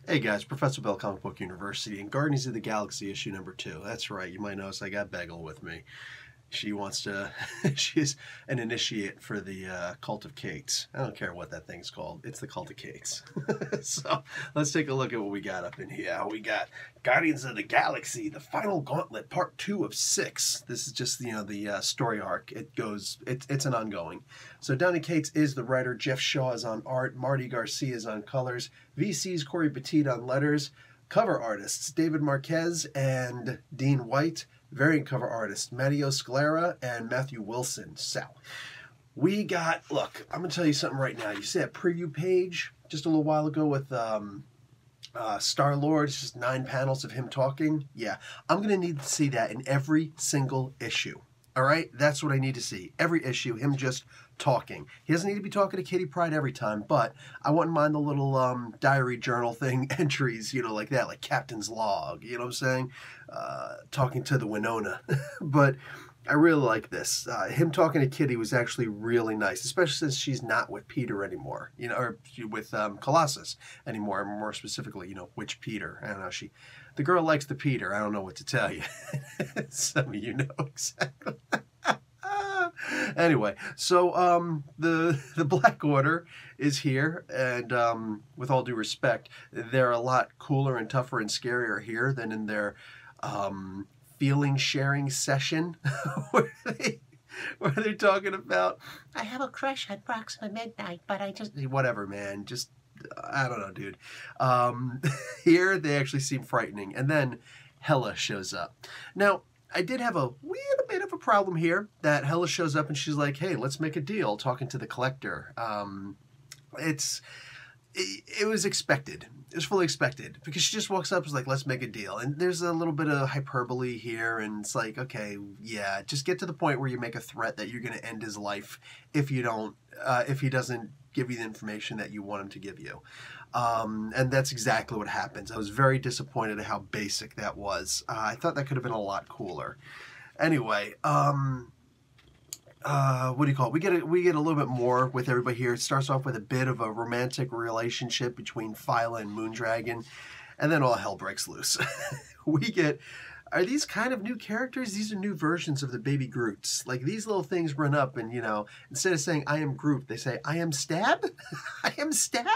Hey guys, Professor Bell, Comic Book University, and Guardians of the Galaxy issue number 2. That's right, you might notice I got Bagel with me. She wants to, she's an initiate for the Cult of Cakes. I don't care what that thing's called, it's the Cult of Cakes. So let's take a look at what we got up in here. We got Guardians of the Galaxy, the Final Gauntlet, part 2 of 6. This is just, the story arc. It's an ongoing. So Donny Cates is the writer, Jeff Shaw is on art, Marty Garcia is on colors, VC's Corey Petit on letters, cover artists David Marquez and Dean White, variant cover artists Matteo Scalera and Matthew Wilson. So we got, look, I'm going to tell you something right now. You see that preview page just a little while ago with Star-Lord? It's just 9 panels of him talking. Yeah, I'm going to need to see that in every single issue. All right? That's what I need to see. Every issue, him just talking. He doesn't need to be talking to Kitty Pryde every time, but I wouldn't mind the little diary journal thing entries, like that, like Captain's Log, you know what I'm saying? Talking to the Winona. But I really like this. Him talking to Kitty was actually really nice, especially since she's not with Peter anymore, or with Colossus anymore, more specifically, which Peter. I don't know, the girl likes the Peter. I don't know what to tell you. Some of you know exactly. Anyway, so the Black Order is here, and with all due respect, they're a lot cooler and tougher and scarier here than in their feeling sharing session where they're talking about, I have a crush on Proxima Midnight, but I just, whatever, man, just, I don't know, dude. Here they actually seem frightening, and then Hela shows up. Now, I did have a little bit of a problem here that Hela shows up and she's like, hey, let's make a deal, talking to the Collector. It was expected. It was fully expected because she just walks up and is like, let's make a deal. And there's a little bit of hyperbole here, and it's like, okay, yeah, just get to the point where you make a threat that you're going to end his life if you don't, if he doesn't give you the information that you want him to give you. And that's exactly what happens. I was very disappointed at how basic that was. I thought that could have been a lot cooler. Anyway, what do you call it? We get a little bit more with everybody here. It starts off with a bit of a romantic relationship between Phyla and Moondragon, and then all hell breaks loose. Are these kind of new characters? These are new versions of the baby Groots. Like, these little things run up and, instead of saying, I am Groot, they say, I am Stab? I am Stab?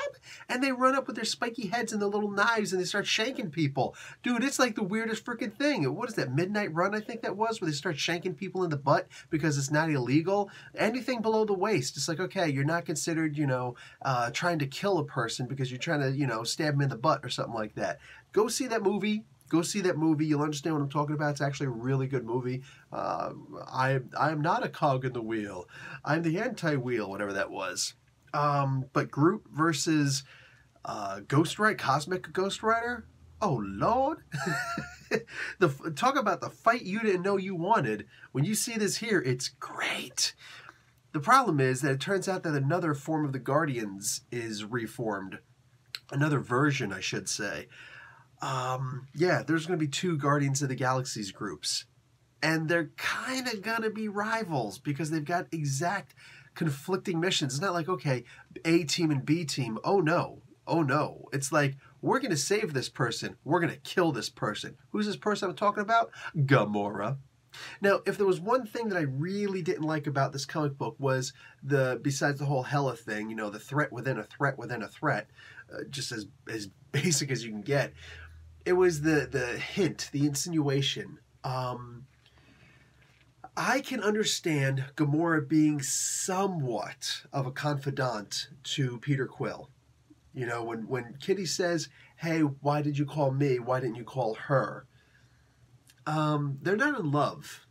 And they run up with their spiky heads and their little knives and they start shanking people. Dude, it's like the weirdest freaking thing. What is that, Midnight Run, I think that was, where they start shanking people in the butt because it's not illegal? Anything below the waist. It's like, okay, you're not considered, trying to kill a person because you're trying to, stab them in the butt or something like that. Go see that movie. Go see that movie. You'll understand what I'm talking about. It's actually a really good movie. I am not a cog in the wheel. I'm the anti-wheel, whatever that was. But Groot versus Ghost Rider, Cosmic Ghost Rider? Oh, Lord. Talk about the fight you didn't know you wanted. When you see this here, it's great. The problem is that it turns out that another form of the Guardians is reformed. Another version, I should say. Yeah, there's going to be 2 Guardians of the Galaxies groups. And they're kind of going to be rivals because they've got exact conflicting missions. It's not like, okay, A team and B team. Oh, no. Oh, no. It's like, we're going to save this person. We're going to kill this person. Who's this person I'm talking about? Gamora. Now, if there was one thing that I really didn't like about this comic book was besides the whole Hela thing, the threat within a threat within a threat, just as basic as you can get, it was the hint, the insinuation. I can understand Gamora being somewhat of a confidant to Peter Quill. When Kitty says, hey, why did you call me? Why didn't you call her? They're not in love.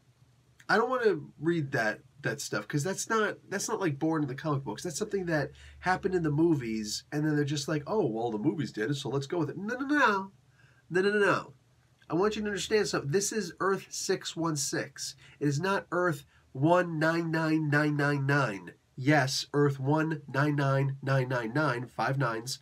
I don't want to read that stuff because that's not like born in the comic books. That's something that happened in the movies, and then they're just like, oh, well, the movies did it, so let's go with it. No. I want you to understand something. This is Earth 616. It is not Earth 199999. Yes, Earth 199999, 5 nines,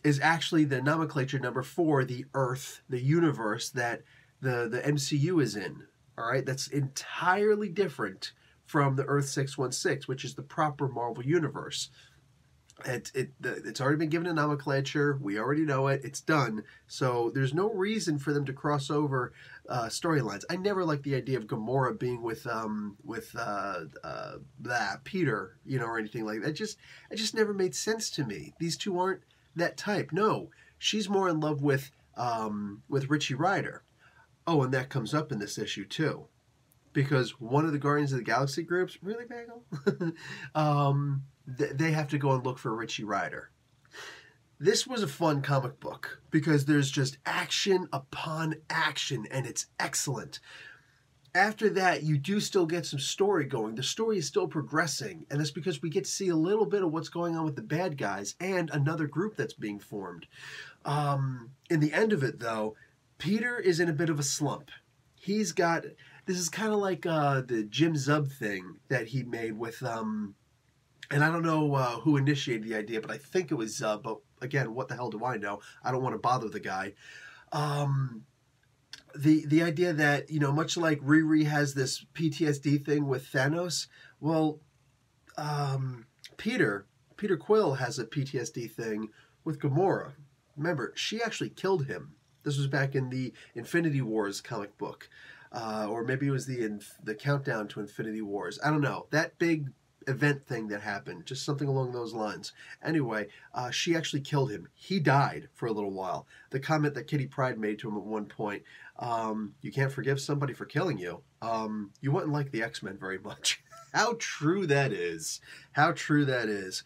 is actually the nomenclature number for the Earth, the universe that the MCU is in. All right, that's entirely different from the Earth 616, which is the proper Marvel universe. It's already been given a nomenclature. We already know it. It's done. So there's no reason for them to cross over storylines. I never liked the idea of Gamora being with that Peter, or anything like that. It just never made sense to me. These two aren't that type. No, she's more in love with Richie Rider. Oh, and that comes up in this issue too, because one of the Guardians of the Galaxy groups, really, Bagel? They have to go and look for Richie Rider. This was a fun comic book because there's just action upon action, and it's excellent. After that, you do still get some story going. The story is still progressing, and that's because we get to see a little bit of what's going on with the bad guys and another group that's being formed. In the end of it, though, Peter is in a bit of a slump. This is kind of like the Jim Zub thing that he made with, and I don't know who initiated the idea, but I think it was Zub, but again, what the hell do I know? I don't want to bother the guy. The idea that, much like Riri has this PTSD thing with Thanos, well, Peter Quill has a PTSD thing with Gamora. Remember, she actually killed him. This was back in the Infinity Wars comic book. Or maybe it was the countdown to Infinity Wars. I don't know. That big event thing that happened, just something along those lines. Anyway, she actually killed him. He died for a little while. The comment that Kitty Pryde made to him at one point, you can't forgive somebody for killing you. You wouldn't like the X-Men very much. How true that is. How true that is.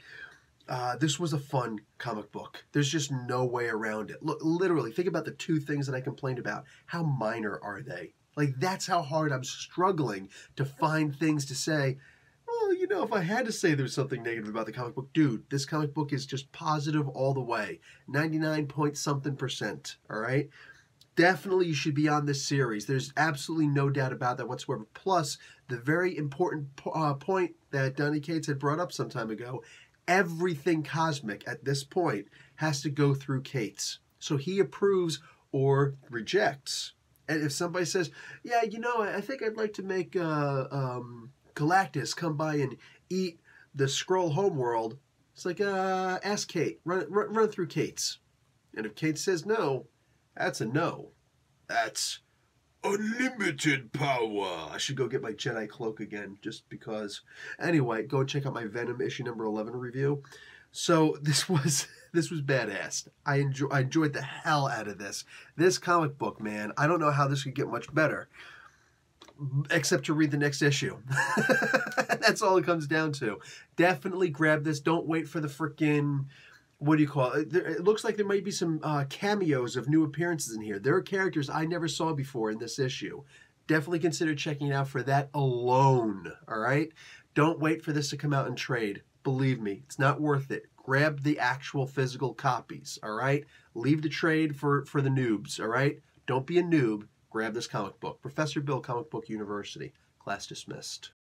This was a fun comic book. There's just no way around it. Look, literally, think about the two things that I complained about. How minor are they? Like, that's how hard I'm struggling to find things to say. Well, if I had to say there's something negative about the comic book, dude, this comic book is just positive all the way. 99 point something %, all right? Definitely you should be on this series. There's absolutely no doubt about that whatsoever. Plus, the very important point that Donny Cates had brought up some time ago, everything cosmic at this point has to go through Cates. So he approves or rejects. And if somebody says, yeah, I think I'd like to make Galactus come by and eat the Skrull homeworld, it's like, ask Kate. Run through Cates. And if Kate says no, that's a no. That's unlimited power. I should go get my Jedi cloak again, just because. Anyway, go check out my Venom issue number 11 review. So this was badass. I enjoyed the hell out of this. This comic book, man. I don't know how this could get much better, except to read the next issue. That's all it comes down to. Definitely grab this. Don't wait for the frickin', what do you call it? It looks like there might be some cameos of new appearances in here. There are characters I never saw before in this issue. Definitely consider checking it out for that alone, all right? Don't wait for this to come out in trade. Believe me, it's not worth it. Grab the actual physical copies, all right? Leave the trade for the noobs, all right? Don't be a noob. Grab this comic book. Professor Bill, Comic Book University. Class dismissed.